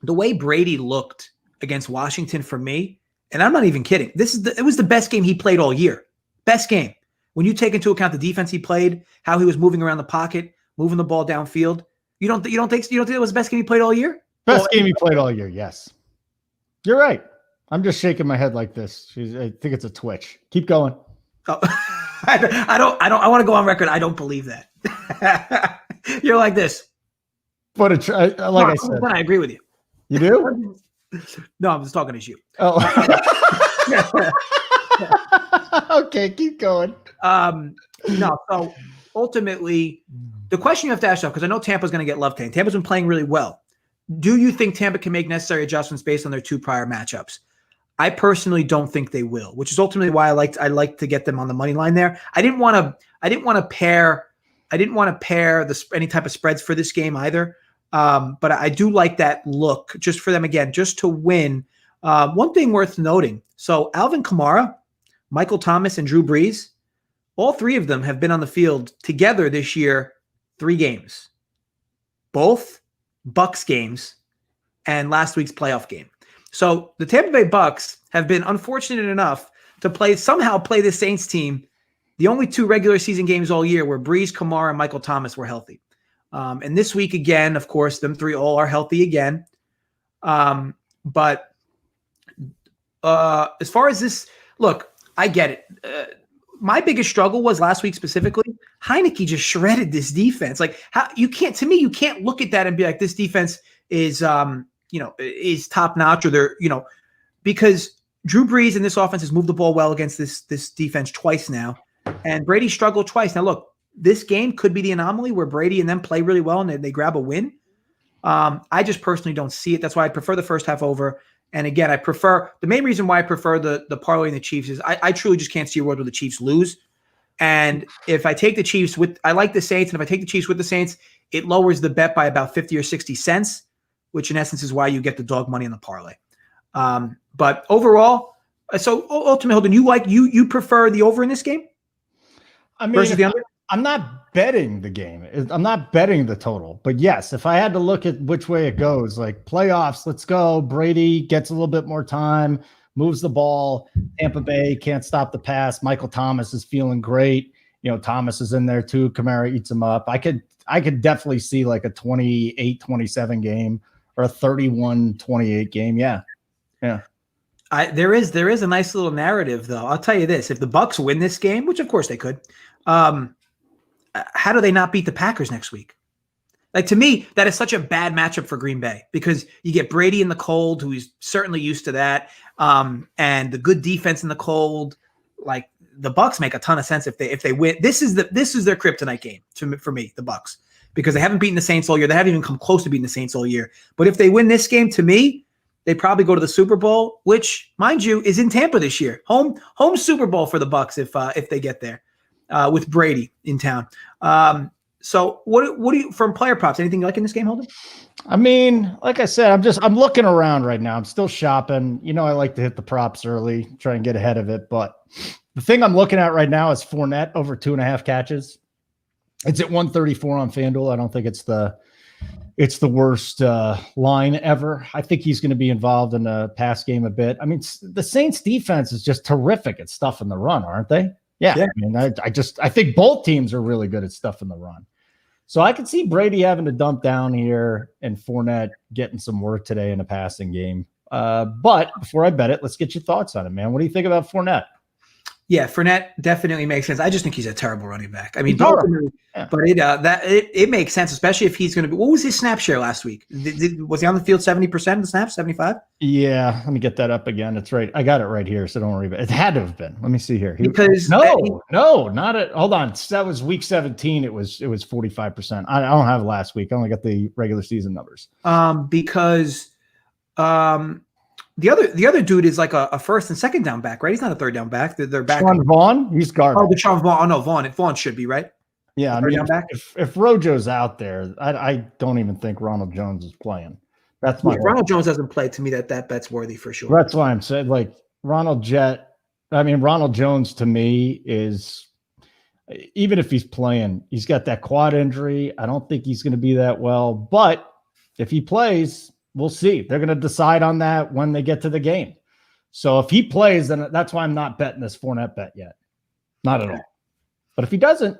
the way Brady looked against Washington for me, and I'm not even kidding. It was the best game he played all year. Best game. When you take into account the defense he played, how he was moving around the pocket, moving the ball downfield, you don't think it was the best game he played all year? Best game he played all year. Yes, you're right. I'm just shaking my head like this. I think it's a twitch. Keep going. Oh, I want to go on record. I don't believe that. You're like this. But I said, I agree with you. You do? No, I'm just talking to you. Oh. Okay, keep going. No, so ultimately, the question you have to ask yourself, because I know Tampa's going to get love today. Tampa's been playing really well. Do you think Tampa can make necessary adjustments based on their two prior matchups? I personally don't think they will, which is ultimately why I like to get them on the money line there. I didn't want to pair any type of spreads for this game either. But I do like that look just for them again, just to win. One thing worth noting. So Alvin Kamara, Michael Thomas, and Drew Brees, all three of them have been on the field together this year, 3 games, both Bucs games and last week's playoff game. So the Tampa Bay Bucs have been unfortunate enough to somehow play the Saints team the only 2 regular season games all year where Brees, Kamara, and Michael Thomas were healthy. And this week again, of course, them 3 all are healthy again. But as far as this, look, I get it. My biggest struggle was last week specifically. Heineke just shredded this defense. Like you can't look at that and be like, this defense is top notch, or they're, because Drew Brees and this offense has moved the ball well against this defense twice now, and Brady struggled twice. Now look, this game could be the anomaly where Brady and them play really well and they grab a win. I just personally don't see it. That's why I prefer the first half over. And again, the main reason why I prefer the parlay and the Chiefs is I truly just can't see a world where the Chiefs lose. And if I take the Chiefs I like the Saints, and if I take the Chiefs with the Saints, it lowers the bet by about 50 or 60 cents, which in essence is why you get the dog money in the parlay. But overall, so ultimately, Holden, you prefer the over in this game? I mean, versus the under? I'm not betting the game. I'm not betting the total. But yes, if I had to look at which way it goes, like playoffs, let's go. Brady gets a little bit more time, moves the ball. Tampa Bay can't stop the pass. Michael Thomas is feeling great. Thomas is in there too. Kamara eats him up. I could definitely see like a 28-27 game or a 31-28 game. Yeah. Yeah. There is a nice little narrative, though. I'll tell you this: if the Bucs win this game, which of course they could, how do they not beat the Packers next week? Like, to me, that is such a bad matchup for Green Bay, because you get Brady in the cold, who is certainly used to that, and the good defense in the cold. Like, the Bucs make a ton of sense if they win. This is their kryptonite game for me, the Bucs, because they haven't beaten the Saints all year. They haven't even come close to beating the Saints all year. But if they win this game, to me, they probably go to the Super Bowl, which, mind you, is in Tampa this year. Home Super Bowl for the Bucs if they get there, with Brady in town. So what do you, from player props, anything you like in this game, Holden? I mean, like I said, I'm looking around right now. I'm still shopping. I like to hit the props early, try and get ahead of it. But the thing I'm looking at right now is Fournette over 2.5 catches. It's at 134 on FanDuel. I don't think it's the worst line ever. I think he's going to be involved in the pass game a bit. I mean, the Saints defense is just terrific at stuffing the run, aren't they? Yeah. I mean, I think both teams are really good at stuffing the run. So I could see Brady having to dump down here and Fournette getting some work today in a passing game. But before I bet it, let's get your thoughts on it, man. What do you think about Fournette? Yeah, Fournette definitely makes sense. I just think he's a terrible running back. I mean, but it makes sense, especially if he's going to be. What was his snap share last week? Was he on the field 70% of the snaps? 75? Yeah, let me get that up again. It's right. I got it right here, so don't worry about it. It had to have been. Let me see here. Not at. Hold on. That was week 17. It was 45%. I don't have last week. I only got the regular season numbers. The other dude is like a first and second down back, right? He's not a third down back. They're back. Sean Vaughn, he's garbage. Oh, Deshaun Vaughn. Oh no, Vaughn should be, right? Yeah, I mean, if Rojo's out there, I don't even think Ronald Jones is playing. That's my. If Ronald Jones doesn't play, to me that bet's worthy for sure. That's why I'm saying, like, Ronald Jones to me is, even if he's playing, he's got that quad injury. I don't think he's going to be that well, but if he plays, we'll see. They're going to decide on that when they get to the game. So if he plays, then that's why I'm not betting this Fournette bet yet. Not at all. But if he doesn't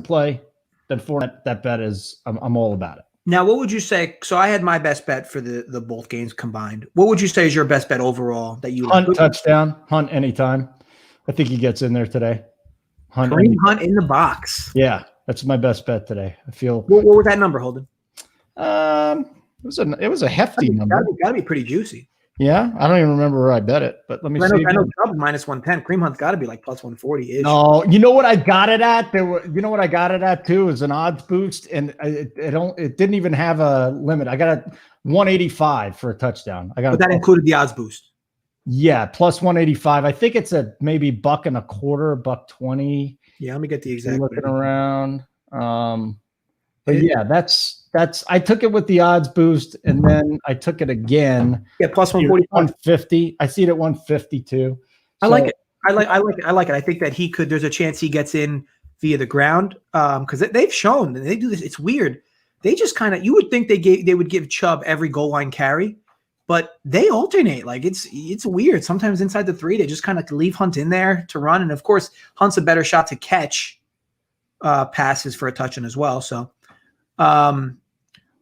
play, then Fournette, that bet is, I'm all about it. Now, what would you say? So I had my best bet for the both games combined. What would you say is your best bet overall that you Hunt touchdown, Hunt anytime. I think he gets in there today. Hunt in the box. Yeah, that's my best bet today. I feel. What was that number, Holden? It was a hefty number. Got to be pretty juicy. Yeah, I don't even remember where I bet it, but let me see. I know Chubb minus 110. Cream Hunt's got to be like plus 140-ish. No, you know what I got it at? You know what I got it at too is an odds boost, and it didn't even have a limit. I got it 185 for a touchdown. But that included the odds boost. Yeah, plus 185. I think it's a maybe $1.25, $1.20. Yeah, let me get the exact. Looking around. But yeah, that's I took it with the odds boost, and then I took it again. Yeah, plus 140, 150. I see it at 152. I like it. I like it. I think that he could. There's a chance he gets in via the ground because they've shown they do this. It's weird. They just kind of. You would think they would give Chubb every goal line carry, but they alternate. Like it's weird. Sometimes inside the 3, they just kind of leave Hunt in there to run, and of course Hunt's a better shot to catch passes for a touchdown as well. So.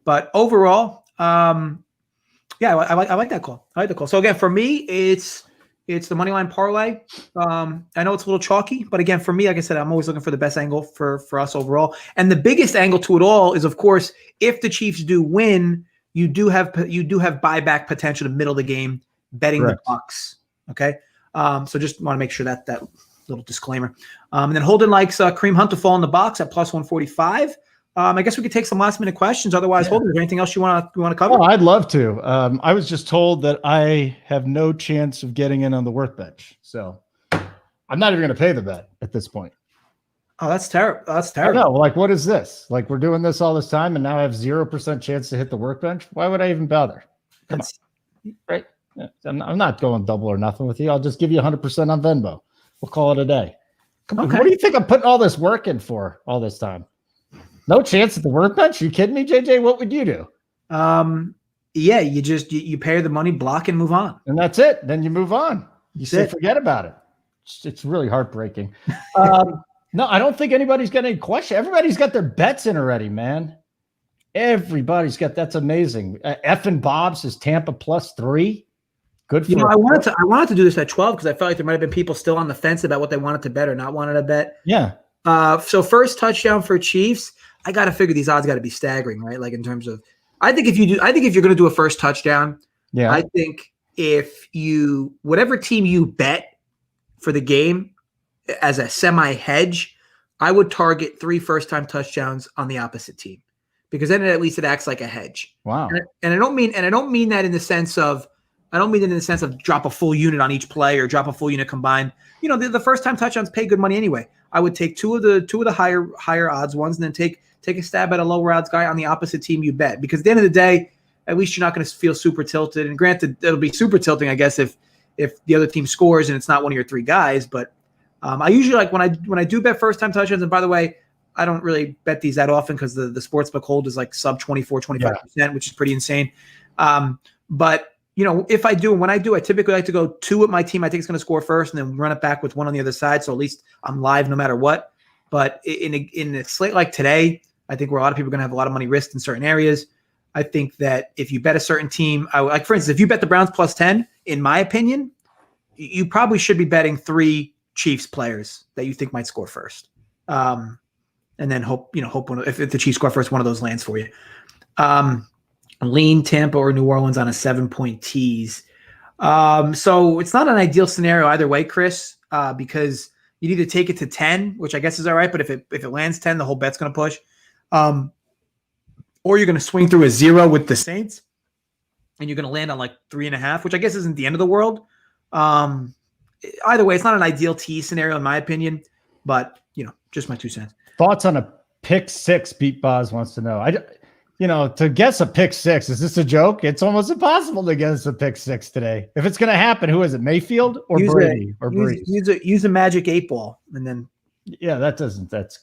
But overall, yeah, I like that call. I like the call. So again, for me, it's the money line parlay. I know it's a little chalky, but again, for me, like I said, I'm always looking for the best angle for us overall. And the biggest angle to it all is, of course, if the Chiefs do win, you do have buyback potential to middle of the game, betting Correct. The Bucs. Okay, so just want to make sure that little disclaimer. And then Holden likes Kareem Hunt to fall in the box at plus 145. I guess we could take some last minute questions. Otherwise, Holden, is there anything else you want to cover? Oh, I'd love to. I was just told that I have no chance of getting in on the workbench, so I'm not even going to pay the bet at this point. Oh, that's terrible. That's terrible. I know. Like, what is this? Like, we're doing this all this time, and now I have 0% chance to hit the workbench. Why would I even bother? Come on. Right? Yeah, I'm not going double or nothing with you. I'll just give you 100% on Venmo. We'll call it a day. Come on. Okay. What do you think I'm putting all this work in for all this time? No chance at the workbench? You kidding me, JJ? What would you do? Yeah, you pay the money, block, and move on. And that's it. Then you move on. You say forget about it. It's really heartbreaking. No, I don't think anybody's got any question. Everybody's got their bets in already, man. Everybody's got. That's amazing. F and Bob's is Tampa +3. Good for I wanted to do this at 12 because I felt like there might have been people still on the fence about what they wanted to bet or not wanted to bet. Yeah. So first touchdown for Chiefs. I got to figure these odds got to be staggering, right? Like in terms of, I think if you're going to do a first touchdown, yeah, I think whatever team you bet for the game as a semi hedge, I would target 3 first-time touchdowns on the opposite team because then at least it acts like a hedge. Wow. And I don't mean that in the sense of, drop a full unit on each play or drop a full unit combined. You know, the first-time touchdowns pay good money anyway. I would take two of the higher odds ones and then take a stab at a lower odds guy on the opposite team you bet. Because at the end of the day, at least you're not going to feel super tilted. And granted, it'll be super tilting, I guess, if the other team scores and it's not one of your 3 guys. But I usually like when I do bet first time touchdowns. And by the way, I don't really bet these that often because the sportsbook hold is like sub 24-25%, which is pretty insane. But you know, if I do, and when I do, I typically like to go 2 with my team I think is going to score first and then run it back with 1 on the other side. So at least I'm live no matter what. But in a slate like today, I think where a lot of people are going to have a lot of money risked in certain areas, I think that if you bet a certain team, like for instance, if you bet the Browns +10, in my opinion, you probably should be betting 3 Chiefs players that you think might score first. And then hope if the Chiefs score first, one of those lands for you. Lean Tampa or New Orleans on a 7-point tease. So it's not an ideal scenario either way, Chris, because you need to take it to 10, which I guess is all right. But if it lands 10, the whole bet's going to push. Or you're going to swing through a 0 with the Saints and you're going to land on like 3.5, which I guess isn't the end of the world. Either way, it's not an ideal tease scenario in my opinion, but just my 2 cents. Thoughts on a pick 6? Pete Boz wants to know. To guess a pick 6, is this a joke? It's almost impossible to guess a pick 6 today. If it's going to happen, who is it? Mayfield or Brady or Breeze? Use a magic 8 ball and then. Yeah,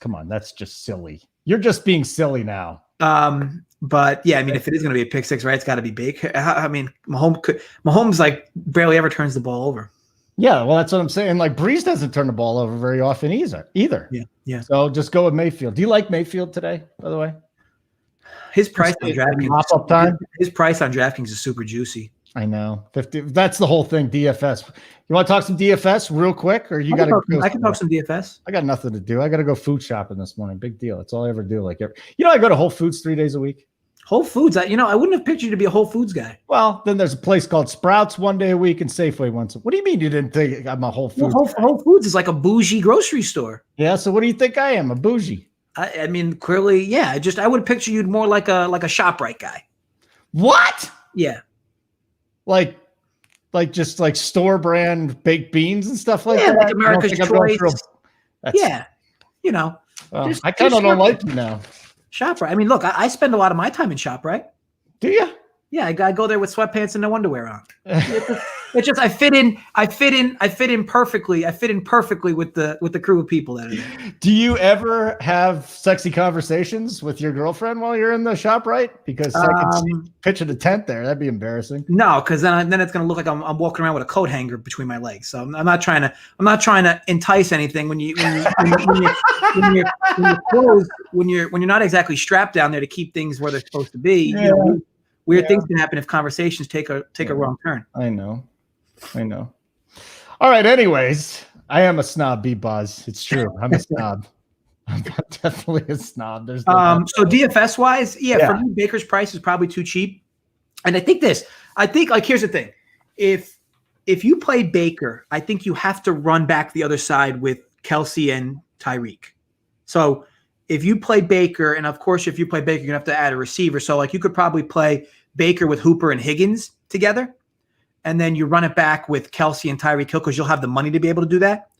come on. That's just silly. You're just being silly now. But yeah, I mean, if it is going to be a pick six, right, it's got to be Baker. I mean, Mahomes like barely ever turns the ball over. Yeah, well, that's what I'm saying. Like Breeze doesn't turn the ball over very often either. Yeah. So just go with Mayfield. Do you like Mayfield today, by the way? His price on DraftKings. His price on DraftKings is super juicy. I know. 50. That's the whole thing. DFS. You want to talk some DFS real quick, or you got to? I can talk some DFS. I got nothing to do. I got to go food shopping this morning. Big deal. That's all I ever do. I go to Whole Foods 3 days a week. Whole Foods. I wouldn't have pictured you to be a Whole Foods guy. Well, then there's a place called Sprouts 1 day a week and Safeway once. What do you mean you didn't think I'm a Whole Foods? Well, Whole Foods is like a bougie grocery store. Yeah. So what do you think I am? A bougie? I mean, clearly, yeah. I would picture you more like a ShopRite guy. What? Yeah. Like just like store brand baked beans and stuff like that. Like America's Choice. Yeah. I kind of don't like you now. ShopRite. I mean, look, I spend a lot of my time in ShopRite. Do you? Yeah, I go there with sweatpants and no underwear on. It's just I fit in perfectly. I fit in perfectly with the crew of people that are there. Do you ever have sexy conversations with your girlfriend while you're in the ShopRite? Because I can see pitching a tent there. That'd be embarrassing. No, because then it's gonna look like I'm walking around with a coat hanger between my legs. So I'm not trying to entice anything when you're closed, when you're not exactly strapped down there to keep things where they're supposed to be. Yeah. Weird things can happen if conversations take a wrong turn. I know. All right. Anyways, I am a snob, B-Buzz. It's true. I'm a snob. I'm definitely a snob. There's so DFS wise, for me, Baker's price is probably too cheap. And I think here's the thing. If you play Baker, I think you have to run back the other side with Kelsey and Tyreek. So if you play Baker, and of course, if you play Baker, you're going to have to add a receiver. So like you could probably play Baker with Hooper and Higgins together, and then you run it back with Kelsey and Tyreek Hill because you'll have the money to be able to do that.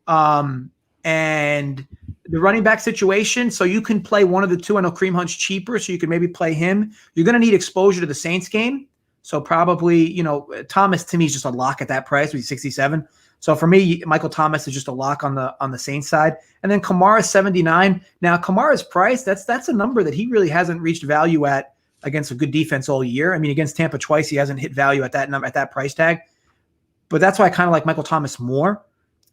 And the running back situation, so you can play one of the two. I know Kareem Hunt's cheaper, so you can maybe play him. You're going to need exposure to the Saints game. So probably, Thomas to me is just a lock at that price. He's 67. So for me, Michael Thomas is just a lock on the Saints side. And then Kamara 79. Now Kamara's price, that's a number that he really hasn't reached value at against a good defense all year. I mean, against Tampa twice, he hasn't hit value at that number, at that price tag. But that's why I kind of like Michael Thomas more.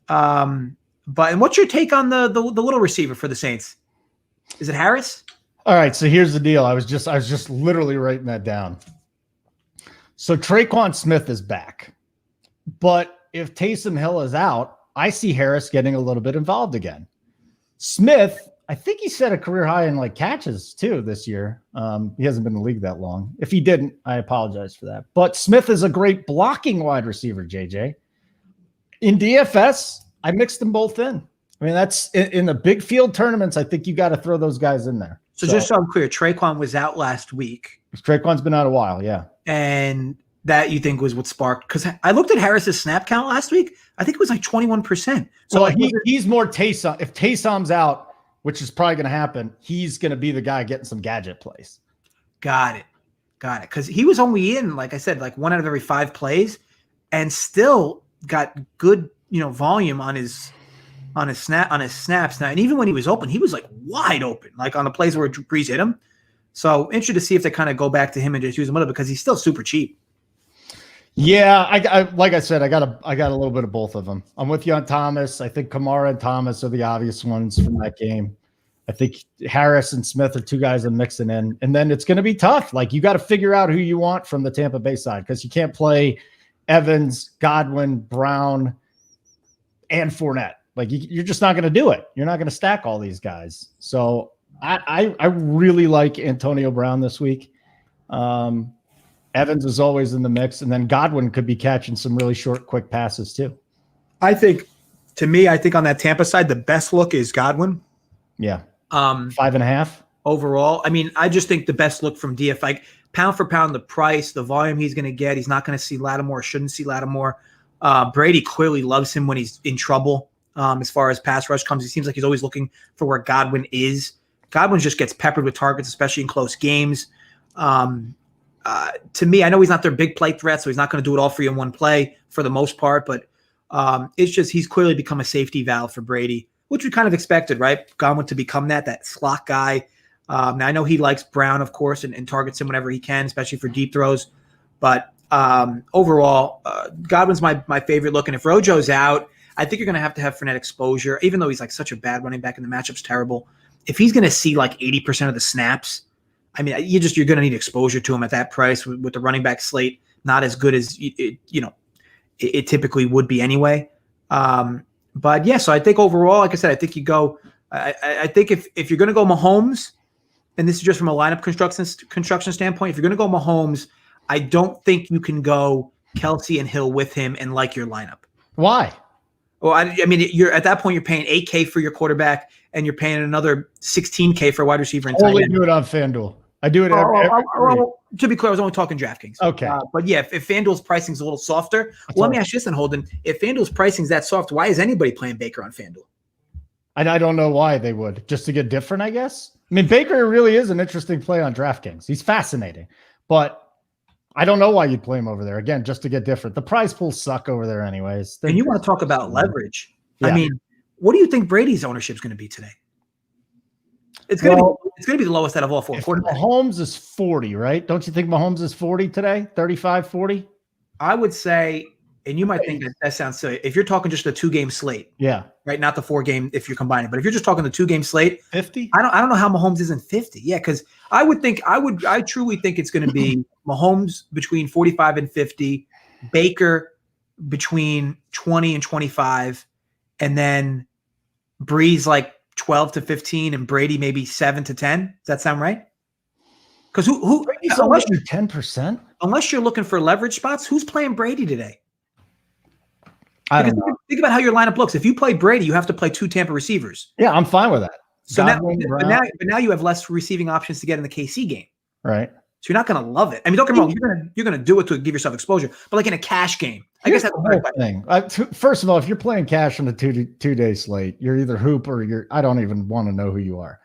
And what's your take on the little receiver for the Saints? Is it Harris? All right. So here's the deal. I was just literally writing that down. So Traquan Smith is back, but if Taysom Hill is out, I see Harris getting a little bit involved again. Smith, I think he set a career high in like catches too this year. He hasn't been in the league that long. If he didn't, I apologize for that. But Smith is a great blocking wide receiver, JJ. In DFS, I mixed them both in. I mean, that's in the big field tournaments. I think you got to throw those guys in there. So just so I'm clear, Traquan was out last week. Traquan's been out a while, yeah. And that you think was what sparked? Because I looked at Harris's snap count last week. I think it was like 21%. So well, he's more Taysom. If Taysom's out, which is probably going to happen, he's going to be the guy getting some gadget plays. Got it. Because he was only in, like I said, like 1 out of every 5 plays, and still got good, volume on his snaps now. And even when he was open, he was like wide open, like on the plays where Breeze hit him. So interested to see if they kind of go back to him and just use him a little bit because he's still super cheap. Yeah, I like I said, I got a little bit of both of them. I'm with you on Thomas. I think Kamara and Thomas are the obvious ones from that game. I think Harris and Smith are 2 guys I'm mixing in. And then it's going to be tough. Like you got to figure out who you want from the Tampa Bay side because you can't play Evans, Godwin, Brown, and Fournette. Like you're just not going to do it. You're not going to stack all these guys. So I really like Antonio Brown this week. Evans is always in the mix, and then Godwin could be catching some really short, quick passes too. I think on that Tampa side, the best look is Godwin. Yeah. 5.5 overall. I mean, I just think the best look from DF, like pound for pound, the price, the volume he's going to get. He's not going to see Lattimore, shouldn't see Lattimore. Brady clearly loves him when he's in trouble. As far as pass rush comes, it seems like he's always looking for where Godwin is. Godwin just gets peppered with targets, especially in close games. To me, I know he's not their big play threat, so he's not going to do it all for you in one play for the most part, but it's just he's clearly become a safety valve for Brady, which we kind of expected, right? Godwin to become that slot guy. Now I know he likes Brown, of course, and targets him whenever he can, especially for deep throws. But overall, Godwin's my favorite look. And if Rojo's out, I think you're going to have Fournette exposure, even though he's like such a bad running back and the matchup's terrible. If he's going to see like 80% of the snaps, I mean, you're going to need exposure to him at that price with the running back slate not as good as it typically would be anyway. But yeah, so I think overall, like I said, I think you go. I think if you're going to go Mahomes, and this is just from a lineup construction standpoint, if you're going to go Mahomes, I don't think you can go Kelsey and Hill with him and like your lineup. Why? Well, I mean, you're at that point, you're paying $8K for your quarterback, and you're paying another $16K for a wide receiver. And only do it on FanDuel. I do it every to be clear, I was only talking DraftKings. Okay. But yeah, if FanDuel's pricing is a little softer, let me ask you this then, Holden. If FanDuel's pricing is that soft, why is anybody playing Baker on FanDuel? I don't know why they would. Just to get different, I guess. I mean, Baker really is an interesting play on DraftKings. He's fascinating. But I don't know why you'd play him over there. Again, just to get different. The prize pools suck over there anyways. And you want to talk about leverage. Yeah. I mean, what do you think Brady's ownership is going to be today? It's going to be the lowest out of all four quarterbacks. Mahomes is 40, right? Don't you think Mahomes is 40 today? 35, 40? I would say, and you might think that sounds silly. If you're talking just a 2-game slate. Yeah. Right? Not the 4-game if you're combining. But if you're just talking the 2-game slate. 50? I don't know how Mahomes isn't 50. Yeah, because I truly think it's going to be Mahomes between 45 and 50, Baker between 20 and 25, and then Breeze like 12 to 15 and Brady maybe 7 to 10. Does that sound right? Because unless you're 10%, unless you're looking for leverage spots, who's playing Brady today? I don't know. Think about how your lineup looks. If you play Brady, you have to play 2 Tampa receivers. Yeah, I'm fine with that. So now you have less receiving options to get in the KC game. Right. So you're not going to love it. I mean, don't get me wrong. You're going to do it to give yourself exposure, but like in a cash game, I guess that's the whole thing. First of all, if you're playing cash on a 2-day slate, you're either hoop or I don't even want to know who you are.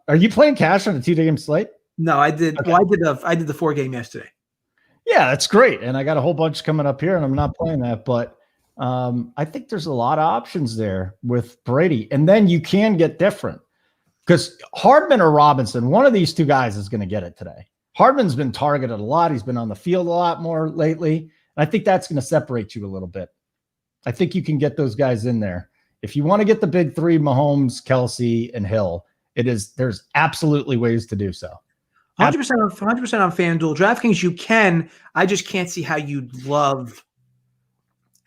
Are you playing cash on a 2-day slate? No, I did. Okay. Well, I did the 4-game yesterday. Yeah, that's great. And I got a whole bunch coming up here and I'm not playing that, but I think there's a lot of options there with Brady. And then you can get different. Because Hardman or Robinson, one of these two guys is going to get it today. Hardman's been targeted a lot. He's been on the field a lot more lately. And I think that's going to separate you a little bit. I think you can get those guys in there. If you want to get the big three, Mahomes, Kelsey, and Hill, there's absolutely ways to do so. 100% on FanDuel. DraftKings, you can. I just can't see how you'd love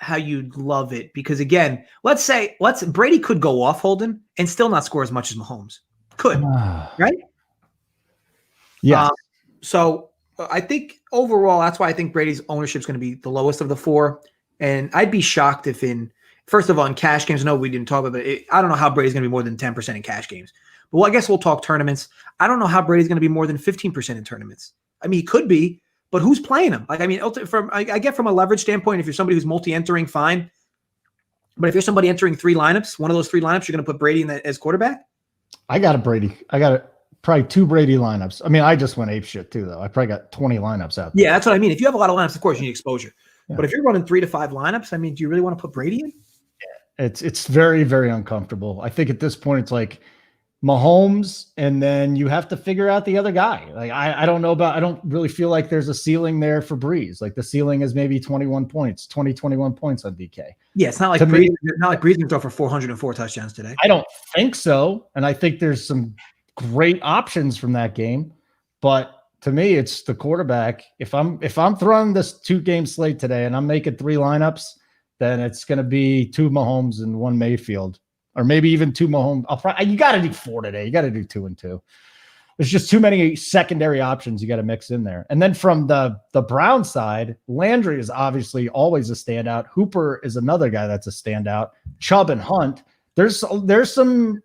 it. Because again, Brady could go off, Holden, and still not score as much as Mahomes. Could, right? Yeah. So I think overall, that's why I think Brady's ownership is going to be the lowest of the 4. And I'd be shocked if first of all, in cash games, no, we didn't talk about it. I don't know how Brady's going to be more than 10% in cash games. But I guess we'll talk tournaments. I don't know how Brady's going to be more than 15% in tournaments. I mean, he could be, but who's playing him? Like, I mean, I get from a leverage standpoint, if you're somebody who's multi-entering, fine. But if you're somebody entering 3 lineups, one of those 3 lineups, you're going to put Brady in as quarterback? I got probably 2 Brady lineups. I mean, I just went ape shit too, though. I probably got 20 lineups out there. Yeah, that's what I mean. If you have a lot of lineups, of course, you need exposure. Yeah. But if you're running 3 to 5 lineups, I mean, do you really want to put Brady in? It's very, very uncomfortable. I think at this point, it's like Mahomes, and then you have to figure out the other guy. Like, I don't really feel like there's a ceiling there for Breeze. Like the ceiling is maybe 21 points on DK. Yeah, it's not like Breeze. Not like Breeze can throw for 404 touchdowns today. I don't think so, and I think there's some great options from that game. But to me, it's the quarterback. If I'm throwing this 2-game slate today and I'm making 3 lineups, then it's going to be 2 Mahomes and 1 Mayfield. Or maybe even 2 Mahomes. You got to do 4 today. You got to do 2 and 2. There's just too many secondary options you got to mix in there. And then from the Brown side, Landry is obviously always a standout. Hooper is another guy that's a standout. Chubb and Hunt. There's some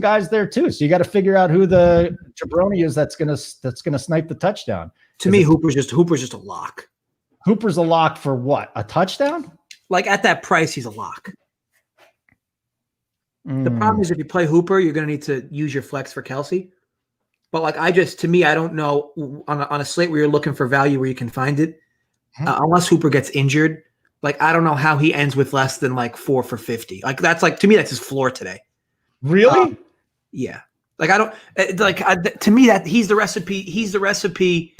guys there too. So you got to figure out who the jabroni is that's gonna snipe the touchdown. To me, Hooper's just a lock. Hooper's a lock for what? A touchdown? Like at that price, he's a lock. The problem is if you play Hooper, you're going to need to use your flex for Kelsey. But like I don't know on a slate where you're looking for value where you can find it, unless Hooper gets injured. Like I don't know how he ends with less than like 4 for 50. Like that's like to me that's his floor today. Really? Yeah. Like I don't to me that he's the recipe. He's the recipe.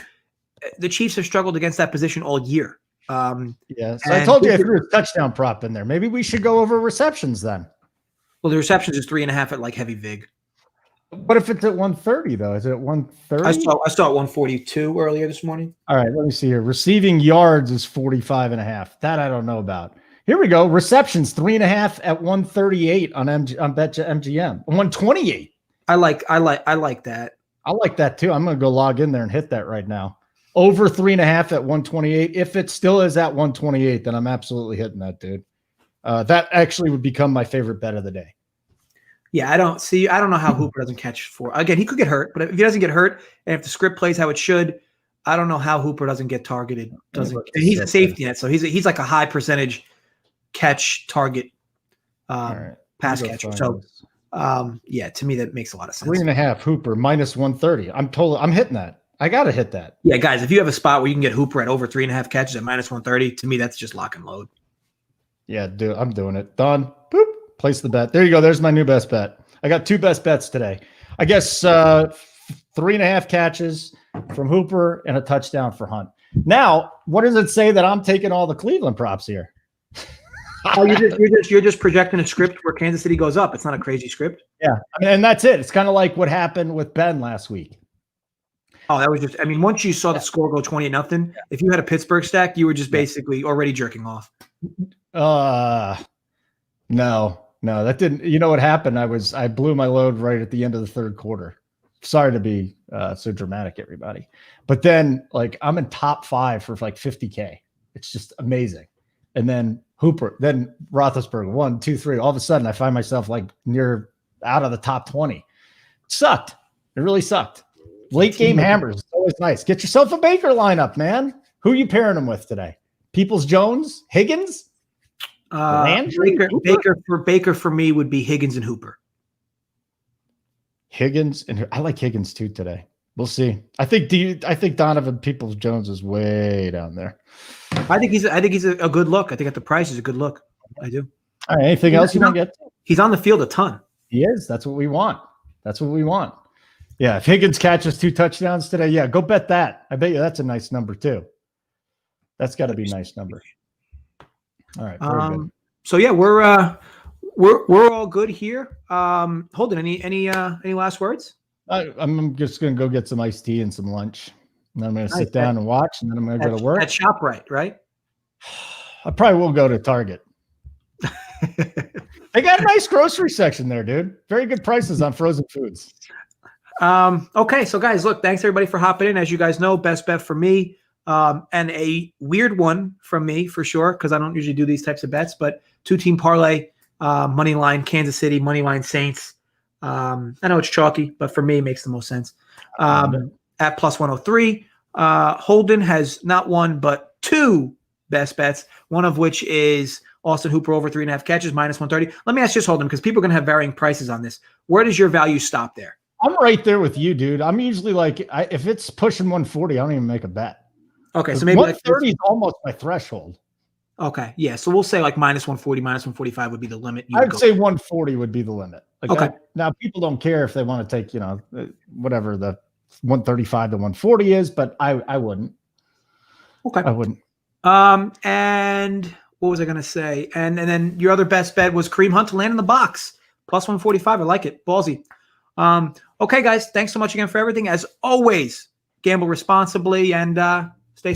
The Chiefs have struggled against that position all year. Yeah. So I told you I threw a touchdown prop in there. Maybe we should go over receptions then. Well, the receptions is 3.5 at like heavy vig. What if it's at 130 though? Is it at 130? I saw at 142 earlier this morning. All right, let me see here. Receiving yards is 45.5. That I don't know about. Here we go. Receptions 3.5 at 138 on MGM. 128. I like that. I like that too. I'm going to go log in there and hit that right now. Over 3.5 at 128. If it still is at 128, then I'm absolutely hitting that, dude. That actually would become my favorite bet of the day. Yeah, I don't know how Hooper doesn't catch 4. Again, he could get hurt, but if he doesn't get hurt and if the script plays how it should, I don't know how Hooper doesn't get targeted. And he's a safety net, so he's like a high percentage catch target pass catcher. So yeah, to me that makes a lot of sense. 3.5 Hooper minus 130. I'm hitting that. I gotta hit that. Yeah, guys, if you have a spot where you can get Hooper at over 3.5 catches at minus 130, to me that's just lock and load. Yeah, dude, I'm doing it. Done. Boop. Place the bet. There you go. There's my new best bet. I got 2 best bets today. I guess 3.5 catches from Hooper and a touchdown for Hunt. Now, what does it say that I'm taking all the Cleveland props here? Oh, you're just projecting a script where Kansas City goes up. It's not a crazy script. Yeah, and that's it. It's kind of like what happened with Ben last week. Oh, that was just. I mean, once you saw the score go 20-0, if you had a Pittsburgh stack, you were just basically already jerking off. No, that didn't. You know what happened? I blew my load right at the end of the third quarter. Sorry to be so dramatic, everybody, but then like I'm in top 5 for like 50K. It's just amazing. And then Hooper, then Roethlisberger, 1, 2, 3. All of a sudden, I find myself like near out of the top 20. It sucked. It really sucked. Late game hammers. It's always nice. Get yourself a Baker lineup, man. Who are you pairing them with today? Peoples-Jones, Higgins, Baker for me would be Higgins and Hooper. Higgins and I like Higgins too today. We'll see. I think Donovan Peoples-Jones is way down there. I think he's a good look. I think at the price is a good look. I do. All right. Anything else you want to get to? He's on the field a ton. He is. That's what we want. Yeah. If Higgins catches 2 touchdowns today, yeah, go bet that. I bet you that's a nice number too. That's got to be a nice number. All right. Very good. So yeah, we're all good here. Holden, any last words? I'm just gonna go get some iced tea and some lunch. And then I'm gonna sit down and watch, and then I'm gonna go to work. At ShopRite, right? I probably will go to Target. They got a nice grocery section there, dude. Very good prices on frozen foods. Okay, so guys, look, thanks everybody for hopping in. As you guys know, best bet for me, and a weird one from me for sure, because I don't usually do these types of bets, but 2-team parlay, money line Kansas City, money line Saints. I know it's chalky, but for me, it makes the most sense. At plus 103, Holden has not 1, but 2 best bets, one of which is Austin Hooper over 3.5 catches, minus 130. Let me ask you this, Holden, because people are going to have varying prices on this. Where does your value stop there? I'm right there with you, dude. I'm usually like, if it's pushing 140, I don't even make a bet. Okay, so maybe 130 is almost my threshold. Okay, yeah. So we'll say like minus 140, minus 145 would be the limit. I'd say 140 would be the limit. Like okay. Now people don't care if they want to take, whatever the 135 to 140 is, but I wouldn't. Okay. I wouldn't. And what was I going to say? And then your other best bet was Kareem Hunt to land in the box. Plus 145. I like it. Ballsy. Okay, guys. Thanks so much again for everything. As always, gamble responsibly and